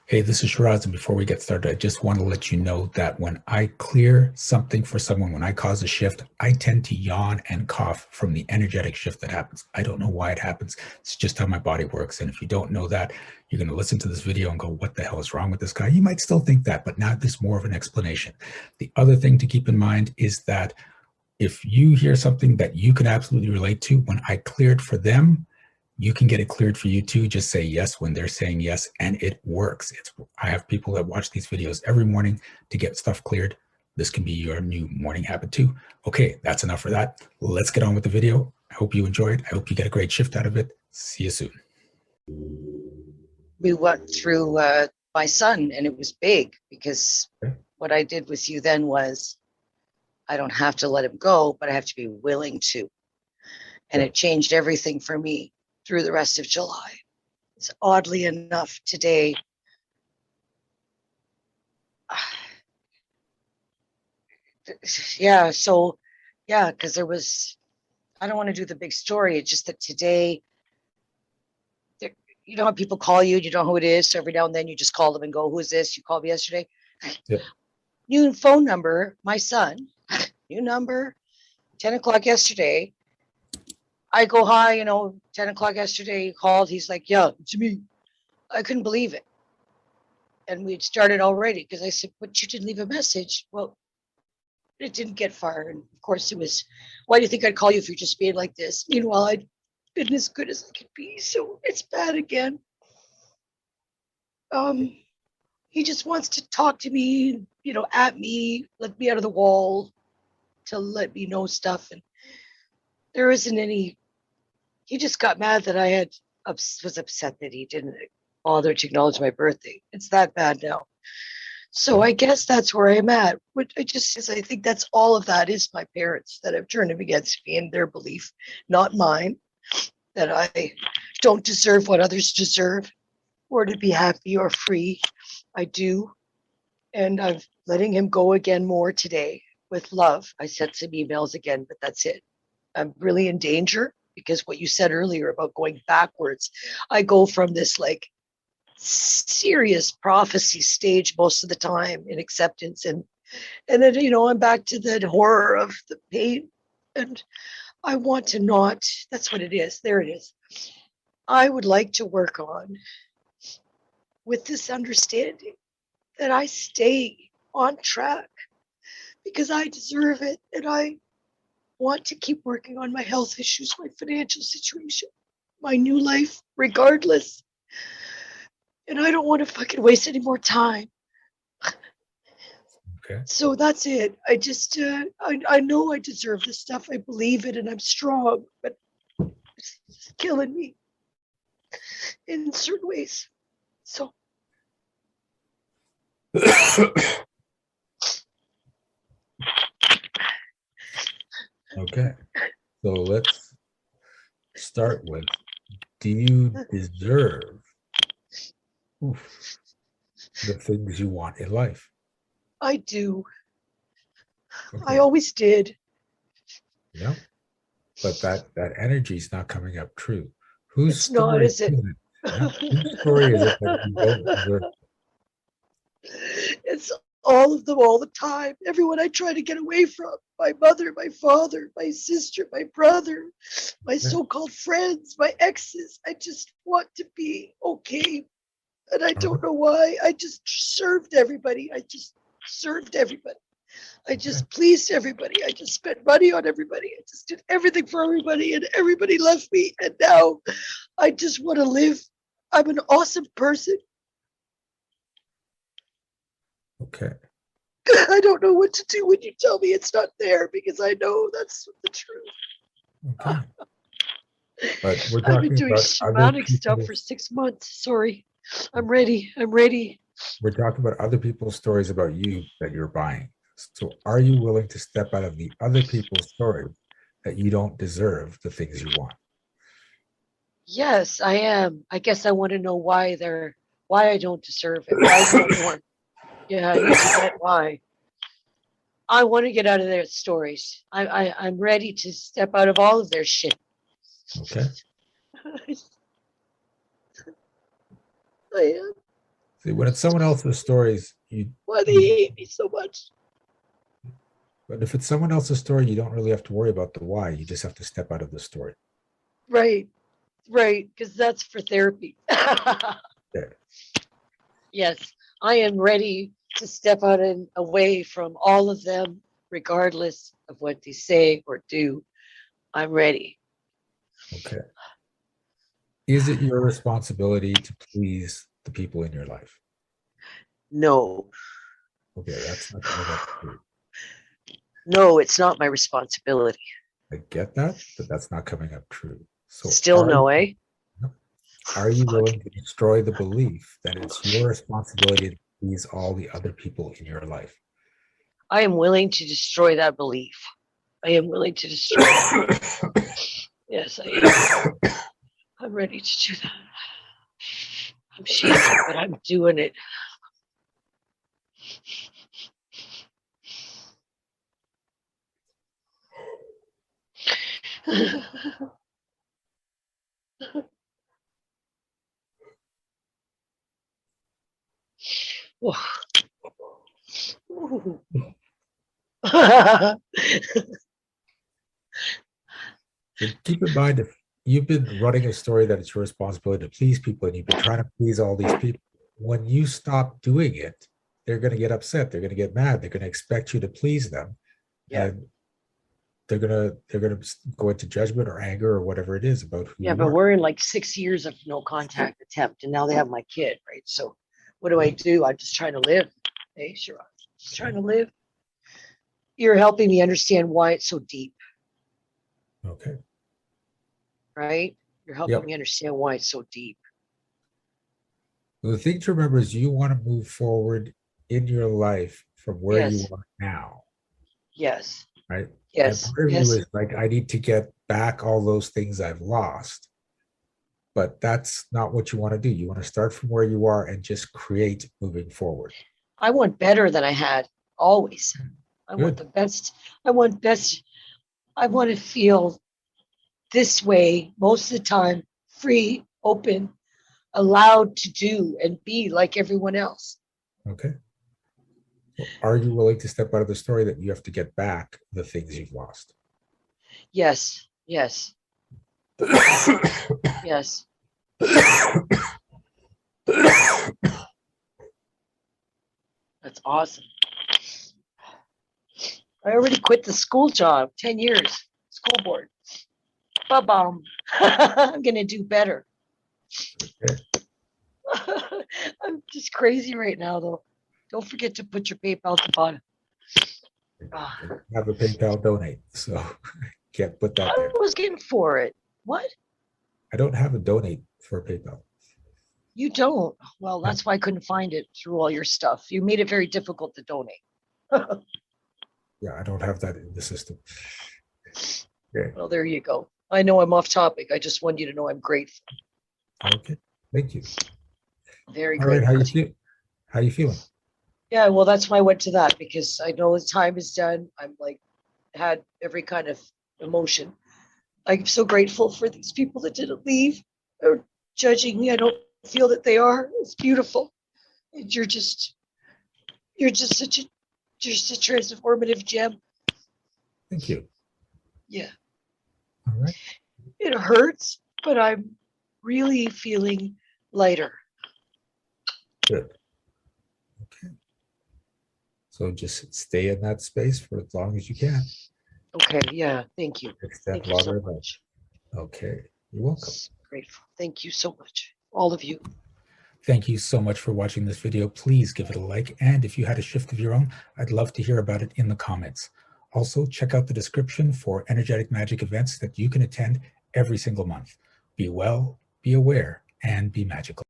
Hey, this is Shiraz, and before we get started, I just want to let you know that when I clear something for someone, when I cause a shift, I tend to yawn and cough from the energetic shift that happens. I don't know why it happens. It's just how my body works. And if you don't know that, you're going to listen to this video and go, what the hell is wrong with this guy? You might still think that, but now there's more of an explanation. The other thing to keep in mind is that if you hear something that you can absolutely relate to, when I cleared for them, you can get it cleared for you too. Just say yes when they're saying yes, and it works. I have people that watch these videos every morning to get stuff cleared. This can be your new morning habit too. Okay, that's enough for that. Let's get on with the video. I hope you enjoyed. I hope you get a great shift out of it. See you soon. We went through my son, and it was big because Okay. what I did with you then was I don't have to let him go, but I have to be willing to. And Okay. it changed everything for me through the rest of July. It's oddly enough today. Yeah. So, yeah, because there was, I don't want to do the big story. It's just that today, there, you know how people call you, you know who it is. So every now and then you just call them and go, who is this? You called me yesterday. Yeah. New phone number, my son, new number, 10 o'clock yesterday. I go, hi, 10 o'clock yesterday, he called. He's like, yeah, it's me. I couldn't believe it. And we'd started already because I said, but you didn't leave a message. Well, it didn't get far. And of course, it was, why do you think I'd call you if you're just being like this? Meanwhile, I'd been as good as I could be. So it's bad again. Um, he just wants to talk to me, at me, let me out of the wall to let me know stuff. And there isn't any, he just got mad that was upset that he didn't bother to acknowledge my birthday. It's that bad now. So Okay. I guess that's where I'm at. What I think that's all of that is my parents that have turned him against me and their belief, not mine, that I don't deserve what others deserve or to be happy or free. I do. And I'm letting him go again more today with love. I sent some emails again, but that's it. I'm really in danger because what you said earlier about going backwards, I go from this like serious prophecy stage most of the time in acceptance, and then I'm back to the horror of the pain, and I want to not. That's what it is. There it is. I would like to work on with this understanding that I stay on track because I deserve it, and I want to keep working on my health issues, my financial situation, my new life, regardless. And I don't want to fucking waste any more time. Okay. So that's it. I just, I know I deserve this stuff. I believe it and I'm strong, but it's killing me in certain ways. So, Okay. So let's start with, do you deserve oof, the things you want in life? I do. I Okay. always did. Yeah. But that energy is not coming up true. Whose It's not, story is it? is it? Yeah. Whose story is it that you don't deserve? It's all of them all the time. Everyone I try to get away from, my mother, my father, my sister, my brother, my Yeah. so-called friends, my exes. I just want to be okay. And I All right. don't know why. I just served everybody. I just served everybody. I Okay. just pleased everybody. I just spent money on everybody. I just did everything for everybody, and everybody left me. And now I just want to live. I'm an awesome person. Okay. I don't know what to do when you tell me it's not there because I know that's the truth. Okay. But we're I've been talking doing about other shamanic stuff for people's 6 months. Sorry. I'm ready. I'm ready. we're talking about other people's stories about you that you're buying. So are you willing to step out of the other people's story that you don't deserve the things you want? Yes, I am. I guess I want to know why I don't deserve it. Why is that one? Yeah, I need to get why. I want to get out of their stories. I'm ready to step out of all of their shit. Okay. I am. See, when it's someone else's stories, Why they hate me so much? but if it's someone else's story, you don't really have to worry about the why. You just have to step out of the story. Right, right, because that's for therapy. Yeah. Yes, I am ready to step out and away from all of them, regardless of what they say or do. I'm ready. Okay. Is it your responsibility to please the people in your life? No, Okay, that's not coming up true. no, it's not my responsibility. I get that, but that's not coming up true. So Still no, eh? are you Fuck. willing to destroy the belief that it's your responsibility to please all the other people in your life? I am willing to destroy that belief. I am willing to destroy it. Yes, I am. I'm ready to do that. I'm shaking, but I'm doing it. And keep in mind, if you've been running a story that it's your responsibility to please people and you've been trying to please all these people, when you stop doing it, they're going to get upset. They're going to get mad. They're going to expect you to please them. Yeah. And they're gonna go into judgment or anger or whatever it is about who Yeah, you but are. we're in like 6 years of no contact attempt, and now they have my kid, right? So what do? I'm just trying to live. Hey, Shiraz, just trying to live. You're helping me understand why it's so deep, Okay. right? You're helping Yep. me understand why it's so deep. The thing to remember is you want to move forward in your life from where you Yes, are now, yes, right? And yes, part of you yes. is like, I need to get back all those things I've lost. But that's not what you want to do. You want to start from where you are and just create moving forward. I want better than I had always. I want Good. the best. I want best. I want to feel this way most of the time, free, open, allowed to do and be like everyone else. Okay. So are you willing to step out of the story that you have to get back the things you've lost? Yes, yes, yes. That's awesome. I already quit the school job, 10 years, school board. Ba-bum. I'm going to do better. Okay. I'm just crazy right now, though. Don't forget to put your PayPal at the bottom. I don't have a PayPal donate, so can't put that I there. was getting for it. What? I don't have a donate for PayPal. You don't? Well, No. that's why I couldn't find it through all your stuff. You made it very difficult to donate. Yeah, I don't have that in the system. Okay. Well, there you go. I know I'm off topic. I just want you to know I'm grateful. Okay. Thank you. Very All right. How grateful. you feel? How you feeling? Yeah, well, that's why I went to that because I know the time is done. I'm like, had every kind of emotion. I'm so grateful for these people that didn't leave or judging me. I don't feel that they are. It's beautiful. And you're just a transformative gem. Thank you. Yeah, All right. it hurts, but I'm really feeling lighter. Good. Okay. So just stay in that space for as long as you can. Okay, yeah, thank you. Next step, Thank you so water. much. Okay. You're welcome. Grateful. Thank you so much. All of you. Thank you so much for watching this video. Please give it a like. And if you had a shift of your own, I'd love to hear about it in the comments. Also, check out the description for energetic magic events that you can attend every single month. Be well, be aware, and be magical.